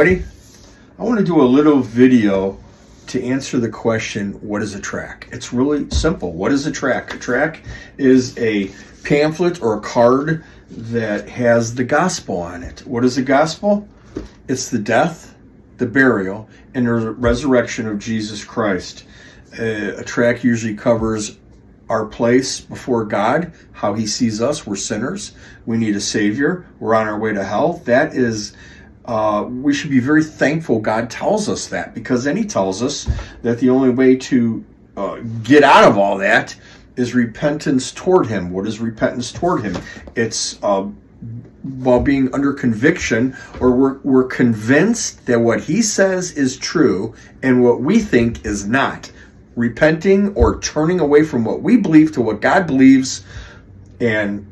everybody. I want to do a little video to answer the question, what is a tract? It's really simple. What is a tract? A tract is a pamphlet or a card that has the gospel on it. What is the gospel? It's the death, the burial, and the resurrection of Jesus Christ. A tract usually covers our place before God, how he sees us. We're sinners. We need a savior. We're on our way to hell. That is, we should be very thankful God tells us that, because then he tells us that the only way to get out of all that is repentance toward him. What is repentance toward him? It's while being under conviction, or we're convinced that what he says is true and what we think is not. Repenting or turning away from what we believe to what God believes, and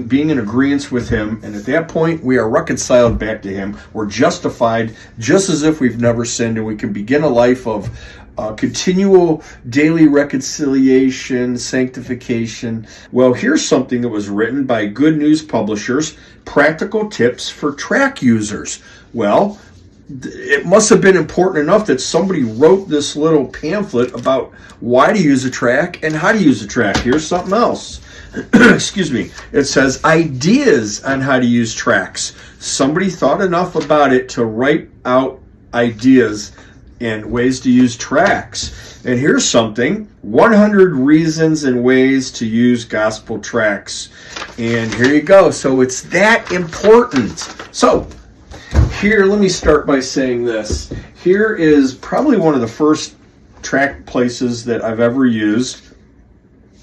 being in agreement with him. And at that point, we are reconciled back to him. We're justified just as if we've never sinned, and we can begin a life of continual daily reconciliation, sanctification. Well, here's something that was written by Good News Publishers, Practical Tips for Tract Users. Well, it must have been important enough that somebody wrote this little pamphlet about why to use a tract and how to use a tract. Here's something else. Excuse me. It says ideas on how to use tracts. Somebody thought enough about it to write out ideas and ways to use tracts. And here's something: 100 reasons and ways to use gospel tracts. And here you go. So it's that important. So here, let me start by saying this. Here is probably one of the first tract places that I've ever used,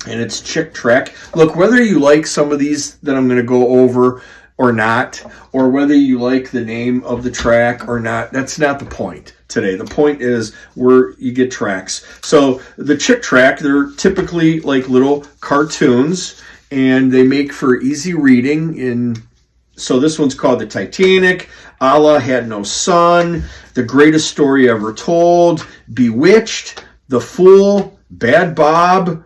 and it's Chick Tract. Look, whether you like some of these that I'm going to go over or not, or whether you like the name of the tract or not, that's not the point today. The point is where you get tracts. So the Chick Tract, they're typically like little cartoons, and they make for easy reading. So this one's called The Titanic, Allah Had No Son, The Greatest Story Ever Told, Bewitched, The Fool, Bad Bob,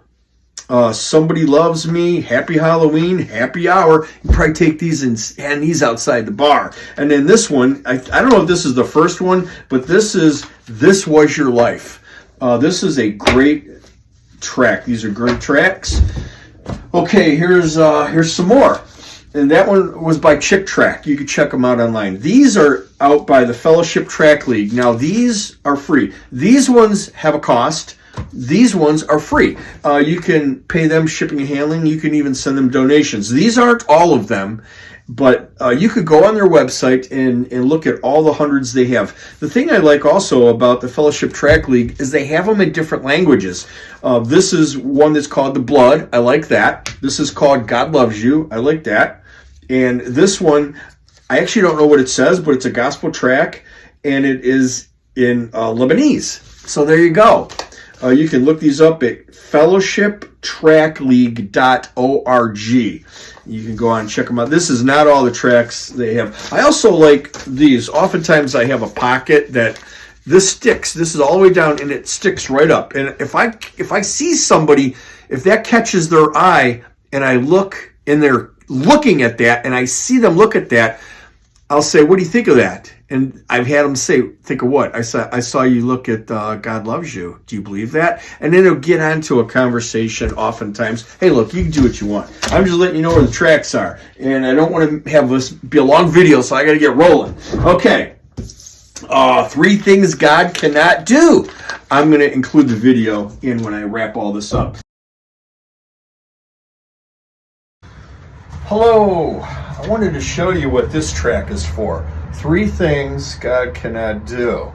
Somebody Loves Me, Happy Halloween, Happy Hour. You probably take these and hand these outside the bar. And then this one, I don't know if this is the first one, but this Was Your Life. This is a great tract. These are great tracts. Okay, here's some more. And that one was by Chick Tract. You can check them out online. These are out by the Fellowship Tract League. Now, these are free. These ones have a cost. These ones are free. You can pay them shipping and handling. You can even send them donations. These aren't all of them, but you could go on their website and look at all the hundreds they have. The thing I like also about the Fellowship Tract League is they have them in different languages. This is one that's called The Blood. I like that. This is called God Loves You. I like that. And this one, I actually don't know what it says, but it's a gospel tract, and it is in Lebanese. So there you go. You can look these up at fellowshiptractleague.org. You can go on and check them out. This is not all the tracts they have. I also like these. Oftentimes I have a pocket that this sticks. This is all the way down, and it sticks right up. And if I see somebody, if that catches their eye, and I look in their looking at that, and I see them look at that, I'll say, what do you think of that? And I've had them say, think of what? I saw you look at God Loves You. Do you believe that? And then it'll get onto a conversation oftentimes. Hey, look, you can do what you want. I'm just letting you know where the tracts are. And I don't want to have this be a long video, so I got to get rolling. Okay. 3 things God cannot do. I'm going to include the video in when I wrap all this up. Hello, I wanted to show you what this tract is for. 3 things God cannot do.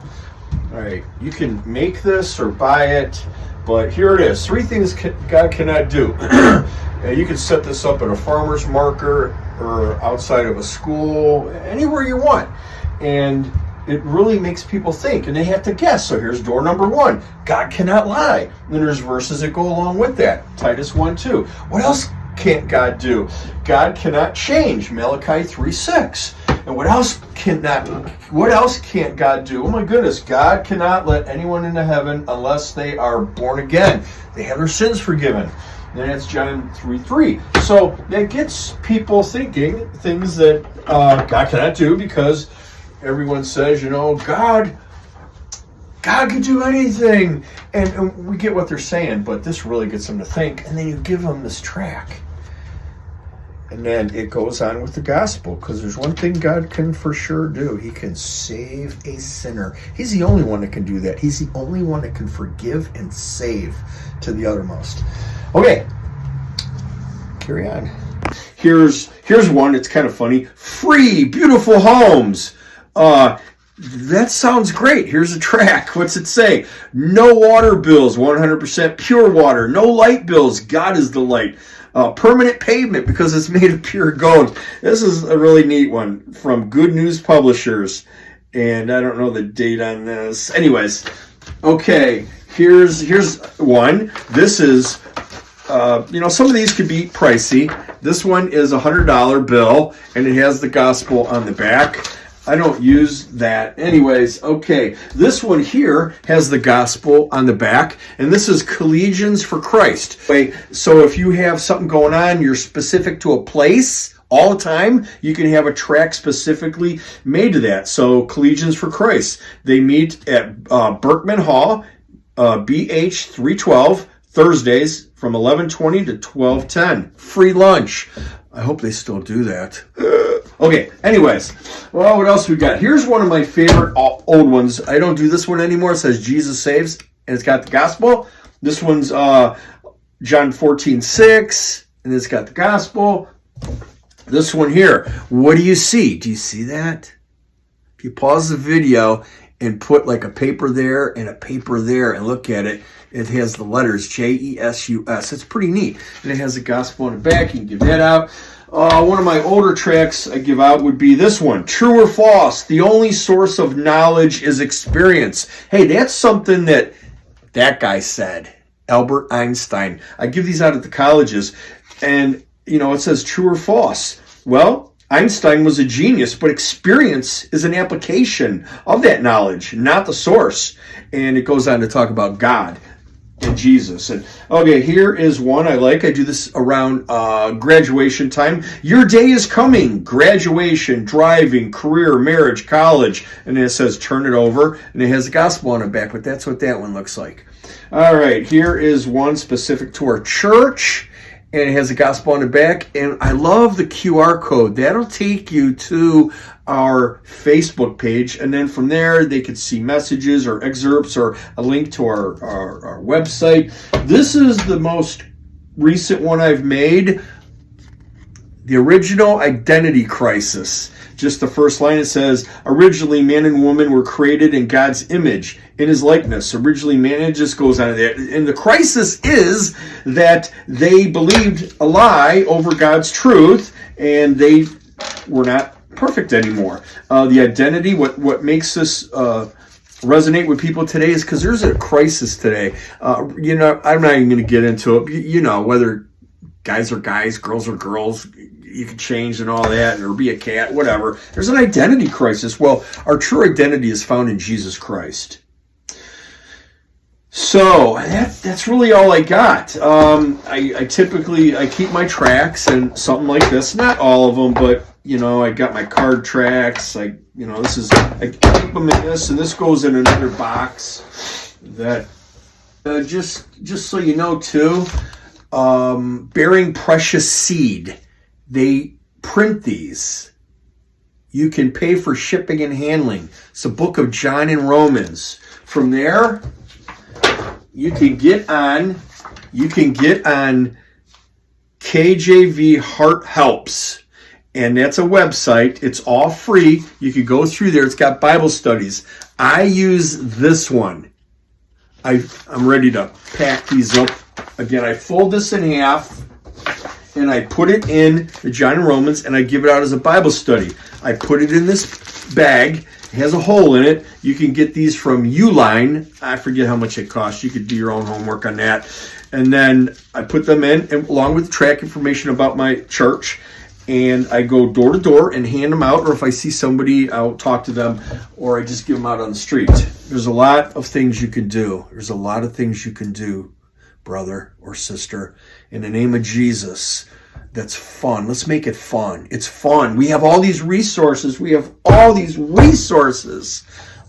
All right, you can make this or buy it, but here it is. 3 things God cannot do. You can set this up at a farmer's market or outside of a school, anywhere you want. And it really makes people think, and they have to guess. So here's door number 1. God cannot lie. And then there's verses that go along with that. Titus 1:2. What else can't God do? God cannot change. Malachi 3:6. And what else can't God do? Oh my goodness, God cannot let anyone into heaven unless they are born again. They have their sins forgiven. And that's John 3:3. So that gets people thinking things that God cannot do, because everyone says, God could do anything. And we get what they're saying, but this really gets them to think. And then you give them this track. And then it goes on with the gospel, because there's one thing God can for sure do. He can save a sinner. He's the only one that can do that. He's the only one that can forgive and save to the uttermost. Okay, carry on. Here's one. It's kind of funny. Free, beautiful homes. That sounds great. Here's a track. What's it say? No water bills, 100% pure water. No light bills. God is the light. Permanent pavement because it's made of pure gold. This is a really neat one from Good News Publishers, and I don't know the date on this. Anyways, okay, here's one. This is, some of these could be pricey. This one is a $100 bill, and it has the gospel on the back. I don't use that. Anyways, okay. This one here has the gospel on the back, and this is Collegians for Christ. So if you have something going on, you're specific to a place all the time, you can have a track specifically made to that. So Collegians for Christ. They meet at Berkman Hall, BH 312, Thursdays from 11:20 to 12:10. Free lunch. I hope they still do that. Okay, anyways. Well, what else we got? Here's one of my favorite old ones. I don't do this one anymore. It says Jesus Saves, and it's got the gospel. This one's John 14:6, and it's got the gospel. This one here, what do you see? Do you see that? If you pause the video and put like a paper there and a paper there and look at it, it has the letters Jesus. It's pretty neat. And it has the gospel on the back. You can give that out. One of my older tracks I give out would be this one. True or false? The only source of knowledge is experience. Hey, that's something that guy said. Albert Einstein. I give these out at the colleges. And, it says true or false. Well, Einstein was a genius, but experience is an application of that knowledge, not the source. And it goes on to talk about God and Jesus. And okay, here is one I like. I do this around graduation time. Your day is coming. Graduation, driving, career, marriage, college. And then it says turn it over. And it has the gospel on the back, but that's what that one looks like. All right, here is one specific to our church. And it has the gospel on the back. And I love the QR code. That'll take you to our Facebook page. And then from there, they could see messages or excerpts or a link to our website. This is the most recent one I've made. The original identity crisis. Just the first line, it says, originally man and woman were created in God's image, in his likeness. Originally man, it just goes on to that. And the crisis is that they believed a lie over God's truth, and they were not perfect anymore. The identity, what makes this resonate with people today is because there's a crisis today. I'm not even going to get into it. Whether guys are guys, girls are girls, you can change and all that, or be a cat, whatever. There's an identity crisis. Well, our true identity is found in Jesus Christ. So that's really all I got. I typically keep my tracks and something like this. Not all of them, but I got my card tracks. I keep them in this, and this goes in another box. That just so you know too, bearing precious seed. They print these. You can pay for shipping and handling. It's the book of John and Romans. From there, you can get on KJV Heart Helps. And that's a website. It's all free. You can go through there. It's got Bible studies. I use this one. I'm ready to pack these up. Again, I fold this in half, and I put it in the John and Romans, and I give it out as a Bible study. I put it in this bag. It has a hole in it. You can get these from Uline. I forget how much it costs. You could do your own homework on that. And then I put them in, and along with track information about my church. And I go door to door and hand them out. Or if I see somebody, I'll talk to them, or I just give them out on the street. There's a lot of things you can do. There's a lot of things you can do, brother or sister, in the name of Jesus. that's fun. Let's make it fun. It's fun. We have all these resources.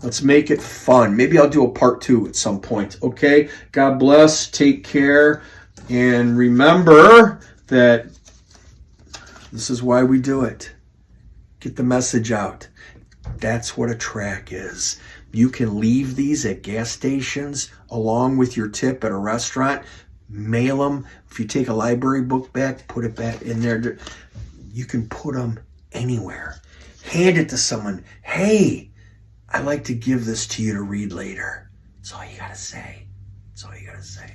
Let's make it fun. Maybe I'll do a part 2 at some point. Okay? God bless. Take care. And remember that this is why we do it. Get the message out. That's what a track is. You can leave these at gas stations along with your tip at a restaurant. Mail them. If you take a library book back, put it back in there. You can put them anywhere. Hand it to someone. Hey, I'd like to give this to you to read later. That's all you got to say. That's all you got to say.